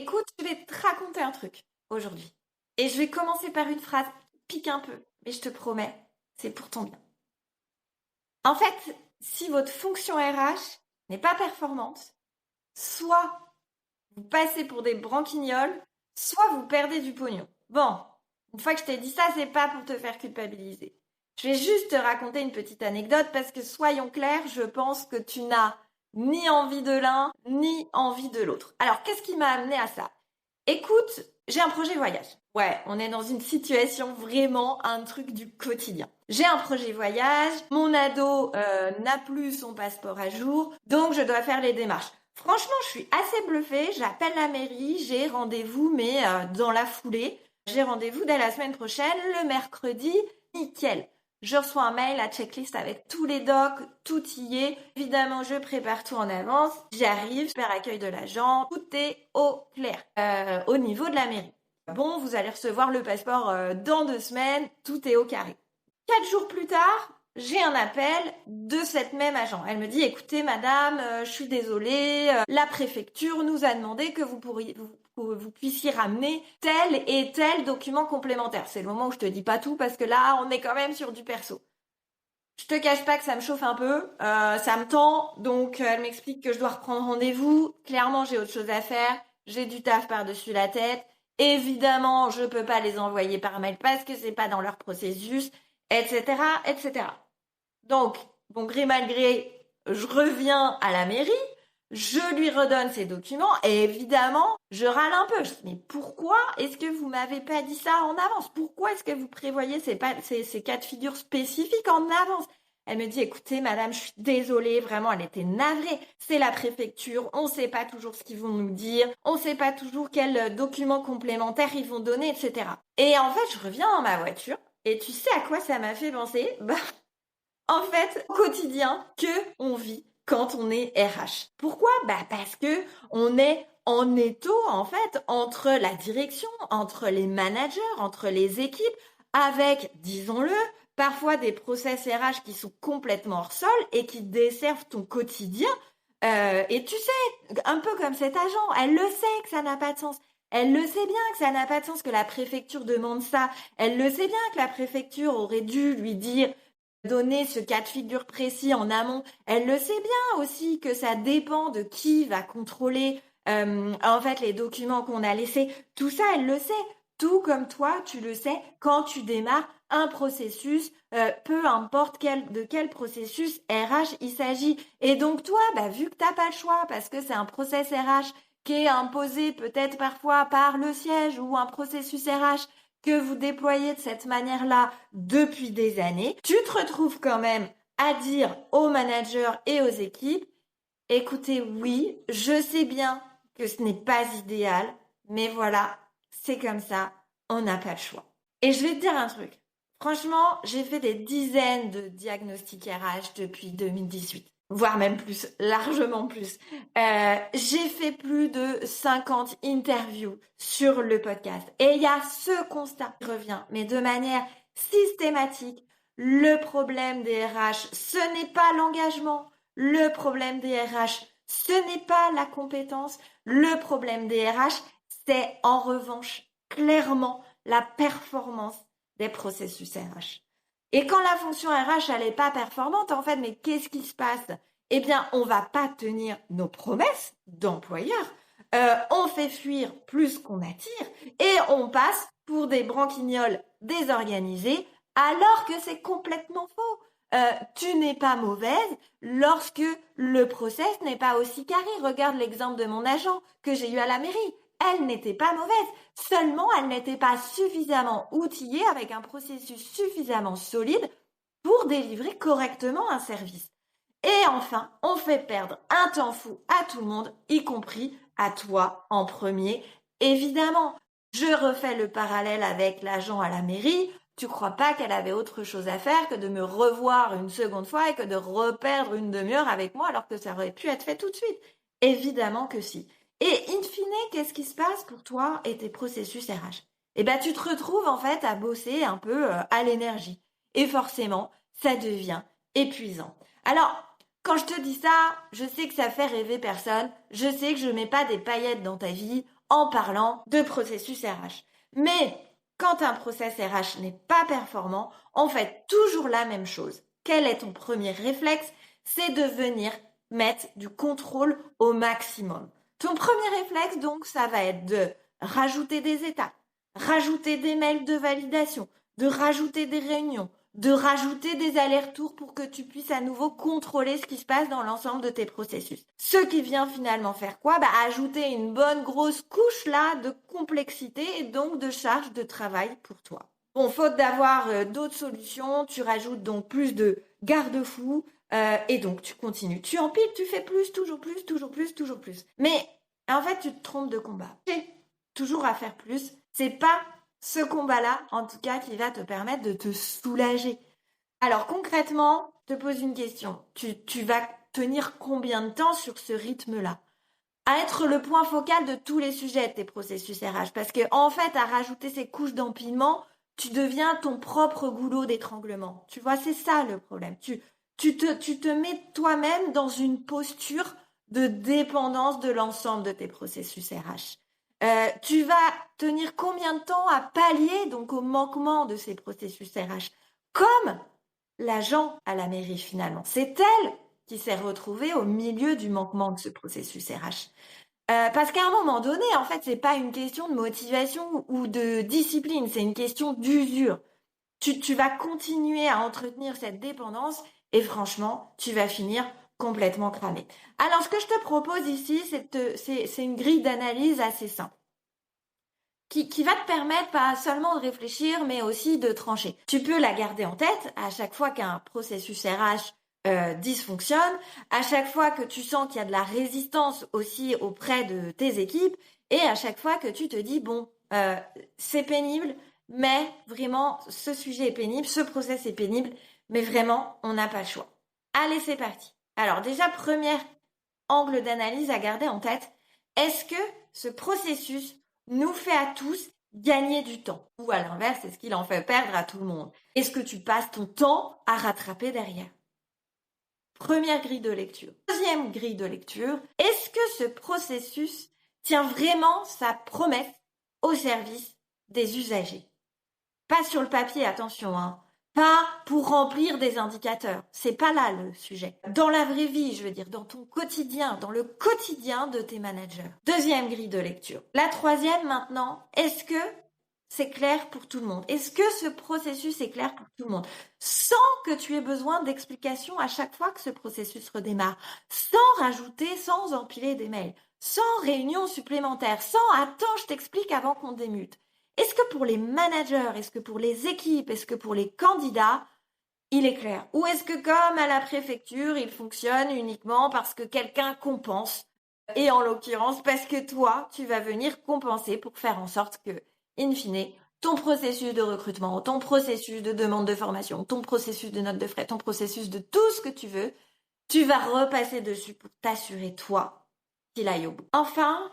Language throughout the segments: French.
Écoute, je vais te raconter un truc aujourd'hui. Et je vais commencer par une phrase qui pique un peu, mais je te promets, c'est pour ton bien. En fait, si votre fonction RH n'est pas performante, soit vous passez pour des branquignoles, soit vous perdez du pognon. Bon, une fois que je t'ai dit ça, c'est pas pour te faire culpabiliser. Je vais juste te raconter une petite anecdote parce que soyons clairs, je pense que tu n'as ni envie de l'un, ni envie de l'autre. Alors, qu'est-ce qui m'a amené à ça? Écoute, j'ai un projet voyage. Ouais, on est dans une situation vraiment un truc du quotidien. J'ai un projet voyage, mon ado n'a plus son passeport à jour, donc je dois faire les démarches. Franchement, je suis assez bluffée, j'appelle la mairie, j'ai rendez-vous, mais dans la foulée. J'ai rendez-vous dès la semaine prochaine, le mercredi, nickel. Je reçois un mail, la checklist avec tous les docs, tout y est. Évidemment, je prépare tout en avance. J'arrive, super accueil de l'agent, tout est au clair au niveau de la mairie. Bon, vous allez recevoir le passeport dans 2 semaines, tout est au carré. 4 jours plus tard, j'ai un appel de cette même agent. Elle me dit, écoutez madame, je suis désolée, la préfecture nous a demandé que vous puissiez ramener tel et tel document complémentaire. C'est le moment où je te dis pas tout parce que là, on est quand même sur du perso. Je te cache pas que ça me chauffe un peu, ça me tend, donc elle m'explique que je dois reprendre rendez-vous. Clairement, j'ai autre chose à faire, j'ai du taf par-dessus la tête. Évidemment, je peux pas les envoyer par mail parce que c'est pas dans leur processus, etc., etc. Donc, bon gré mal gré, je reviens à la mairie, je lui redonne ses documents et évidemment, je râle un peu. Je dis, mais pourquoi est-ce que vous m'avez pas dit ça en avance? Pourquoi est-ce que vous prévoyez ces cas de figure spécifiques en avance? Elle me dit, écoutez, madame, je suis désolée, vraiment, elle était navrée. C'est la préfecture, on sait pas toujours ce qu'ils vont nous dire, on sait pas toujours quels documents complémentaires ils vont donner, etc. Et en fait, je reviens dans ma voiture et tu sais à quoi ça m'a fait penser? En fait, au quotidien que on vit quand on est RH. Pourquoi? Parce que on est en étau, en fait, entre la direction, entre les managers, entre les équipes, avec, disons-le, parfois des process RH qui sont complètement hors sol et qui desservent ton quotidien. Et tu sais, un peu comme cet agent, elle le sait que ça n'a pas de sens. Elle le sait bien que ça n'a pas de sens que la préfecture demande ça. Elle le sait bien que la préfecture aurait dû lui dire donner ce cas de figure précis en amont. Elle le sait bien aussi que ça dépend de qui va contrôler en fait les documents qu'on a laissés. Tout ça, elle le sait. Tout comme toi, tu le sais quand tu démarres un processus, peu importe de quel processus RH il s'agit. Et donc toi, vu que t'as pas le choix parce que c'est un process RH qui est imposé peut-être parfois par le siège ou un processus RH que vous déployez de cette manière-là depuis des années, tu te retrouves quand même à dire aux managers et aux équipes, écoutez, oui, je sais bien que ce n'est pas idéal, mais voilà, c'est comme ça, on n'a pas le choix. Et je vais te dire un truc. Franchement, j'ai fait des dizaines de diagnostics RH depuis 2018, voire même plus, largement plus. J'ai fait plus de 50 interviews sur le podcast. Et il y a ce constat qui revient, mais de manière systématique. Le problème des RH, ce n'est pas l'engagement. Le problème des RH, ce n'est pas la compétence. Le problème des RH, c'est en revanche clairement la performance des processus RH. Et quand la fonction RH elle n'est pas performante, en fait, mais qu'est-ce qui se passe? Eh bien, on va pas tenir nos promesses d'employeur. On fait fuir plus qu'on attire et on passe pour des branquignoles désorganisés alors que c'est complètement faux. Tu n'es pas mauvaise lorsque le process n'est pas aussi carré. Regarde l'exemple de mon agent que j'ai eu à la mairie. Elle n'était pas mauvaise, seulement elle n'était pas suffisamment outillée avec un processus suffisamment solide pour délivrer correctement un service. Et enfin, on fait perdre un temps fou à tout le monde, y compris à toi en premier. Évidemment, je refais le parallèle avec l'agent à la mairie. Tu crois pas qu'elle avait autre chose à faire que de me revoir une seconde fois et que de reperdre une demi-heure avec moi alors que ça aurait pu être fait tout de suite? Évidemment que si. Et in fine, qu'est-ce qui se passe pour toi et tes processus RH? Eh ben, tu te retrouves en fait à bosser un peu à l'énergie. Et forcément, ça devient épuisant. Alors, quand je te dis ça, je sais que ça fait rêver personne. Je sais que je mets pas des paillettes dans ta vie en parlant de processus RH. Mais quand un process RH n'est pas performant, on fait toujours la même chose. Quel est ton premier réflexe? C'est de venir mettre du contrôle au maximum. Ton premier réflexe, donc, ça va être de rajouter des étapes, rajouter des mails de validation, de rajouter des réunions, de rajouter des allers-retours pour que tu puisses à nouveau contrôler ce qui se passe dans l'ensemble de tes processus. Ce qui vient finalement faire quoi? Ajouter une bonne grosse couche là de complexité et donc de charge de travail pour toi. Bon, faute d'avoir d'autres solutions, tu rajoutes donc plus de garde-fous et donc tu continues. Tu empiles, tu fais plus, toujours plus, toujours plus, toujours plus. Mais en fait, tu te trompes de combat. C'est toujours à faire plus. C'est pas ce combat-là, en tout cas, qui va te permettre de te soulager. Alors concrètement, je te pose une question. Tu vas tenir combien de temps sur ce rythme-là? À être le point focal de tous les sujets de tes processus RH. Parce que en fait, à rajouter ces couches d'empilement, tu deviens ton propre goulot d'étranglement. Tu vois, c'est ça le problème. Tu te mets toi-même dans une posture de dépendance de l'ensemble de tes processus RH. Tu vas tenir combien de temps à pallier donc au manquement de ces processus RH? Comme l'agent à la mairie finalement. C'est elle qui s'est retrouvée au milieu du manquement de ce processus RH. Parce qu'à un moment donné, en fait, c'est pas une question de motivation ou de discipline, c'est une question d'usure. Tu vas continuer à entretenir cette dépendance et franchement, tu vas finir complètement cramé. Alors, ce que je te propose ici, c'est une grille d'analyse assez simple. Qui va te permettre pas seulement de réfléchir, mais aussi de trancher. Tu peux la garder en tête à chaque fois qu'un processus RH dysfonctionne, à chaque fois que tu sens qu'il y a de la résistance aussi auprès de tes équipes, et à chaque fois que tu te dis, bon, c'est pénible, mais vraiment, ce sujet est pénible, ce process est pénible, mais vraiment, on n'a pas le choix. Allez, c'est parti. Alors déjà, premier angle d'analyse à garder en tête, est-ce que ce processus nous fait à tous gagner du temps? Ou à l'inverse, est-ce qu'il en fait perdre à tout le monde? Est-ce que tu passes ton temps à rattraper derrière? Première grille de lecture. Deuxième grille de lecture, est-ce que ce processus tient vraiment sa promesse au service des usagers? Pas sur le papier, attention, hein. Pas pour remplir des indicateurs. C'est pas là le sujet. Dans la vraie vie, je veux dire, dans ton quotidien, dans le quotidien de tes managers. Deuxième grille de lecture. La troisième maintenant, est-ce que c'est clair pour tout le monde? Est-ce que ce processus est clair pour tout le monde? Sans que tu aies besoin d'explications à chaque fois que ce processus redémarre. Sans rajouter, sans empiler des mails. Sans réunion supplémentaire. Sans attends, je t'explique avant qu'on démute. Est-ce que pour les managers, est-ce que pour les équipes, est-ce que pour les candidats, il est clair? Ou est-ce que comme à la préfecture, il fonctionne uniquement parce que quelqu'un compense? Et en l'occurrence, parce que toi, tu vas venir compenser pour faire en sorte que, in fine, ton processus de recrutement, ton processus de demande de formation, ton processus de note de frais, ton processus de tout ce que tu veux, tu vas repasser dessus pour t'assurer, toi, qu'il aille au bout. Enfin,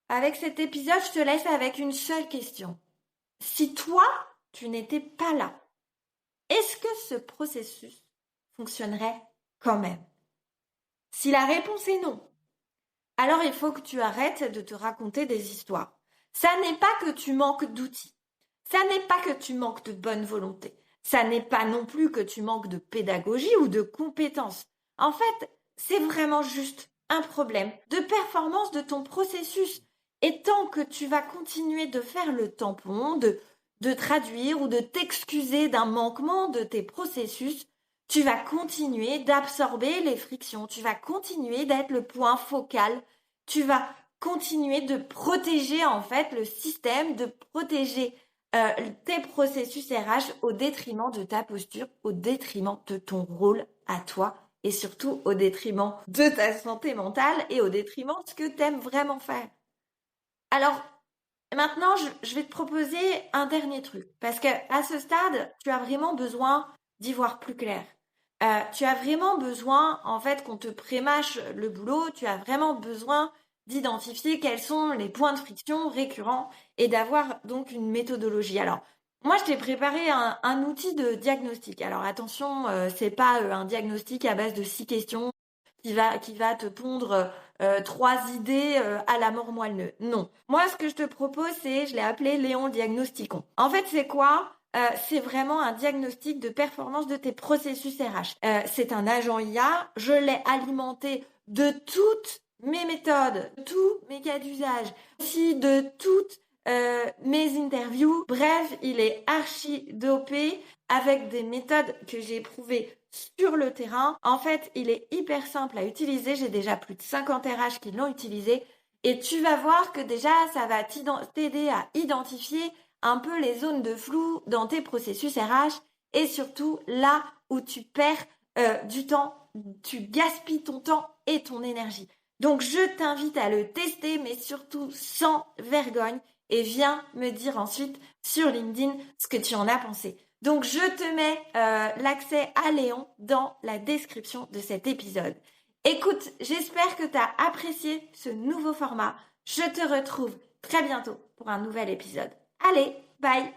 avec cet épisode, je te laisse avec une seule question. Si toi, tu n'étais pas là, est-ce que ce processus fonctionnerait quand même? Si la réponse est non, alors il faut que tu arrêtes de te raconter des histoires. Ça n'est pas que tu manques d'outils. Ça n'est pas que tu manques de bonne volonté. Ça n'est pas non plus que tu manques de pédagogie ou de compétences. En fait, c'est vraiment juste un problème de performance de ton processus. Et tant que tu vas continuer de faire le tampon, de traduire ou de t'excuser d'un manquement de tes processus, tu vas continuer d'absorber les frictions, tu vas continuer d'être le point focal, tu vas continuer de protéger en fait le système, de protéger tes processus RH au détriment de ta posture, au détriment de ton rôle à toi et surtout au détriment de ta santé mentale et au détriment de ce que tu aimes vraiment faire. Alors, maintenant, je vais te proposer un dernier truc. Parce que à ce stade, tu as vraiment besoin d'y voir plus clair. Tu as vraiment besoin, en fait, qu'on te prémâche le boulot. Tu as vraiment besoin d'identifier quels sont les points de friction récurrents et d'avoir donc une méthodologie. Alors, moi, je t'ai préparé un outil de diagnostic. Alors, attention, c'est pas un diagnostic à base de 6 questions qui va te pondre 3 idées à la mort moelleux. Non. Moi, ce que je te propose, je l'ai appelé Léon Diagnosticon. En fait, c'est quoi? C'est vraiment un diagnostic de performance de tes processus RH. C'est un agent IA. Je l'ai alimenté de toutes mes méthodes, tous mes cas d'usage, aussi de toutes mes interviews. Bref, il est archi dopé avec des méthodes que j'ai éprouvées sur le terrain. En fait, il est hyper simple à utiliser. J'ai déjà plus de 50 RH qui l'ont utilisé. Et tu vas voir que déjà, ça va t'aider à identifier un peu les zones de flou dans tes processus RH et surtout là où tu perds du temps, tu gaspilles ton temps et ton énergie. Donc, je t'invite à le tester, mais surtout sans vergogne et viens me dire ensuite sur LinkedIn ce que tu en as pensé. Donc, je te mets l'accès à Léon dans la description de cet épisode. Écoute, j'espère que tu as apprécié ce nouveau format. Je te retrouve très bientôt pour un nouvel épisode. Allez, bye!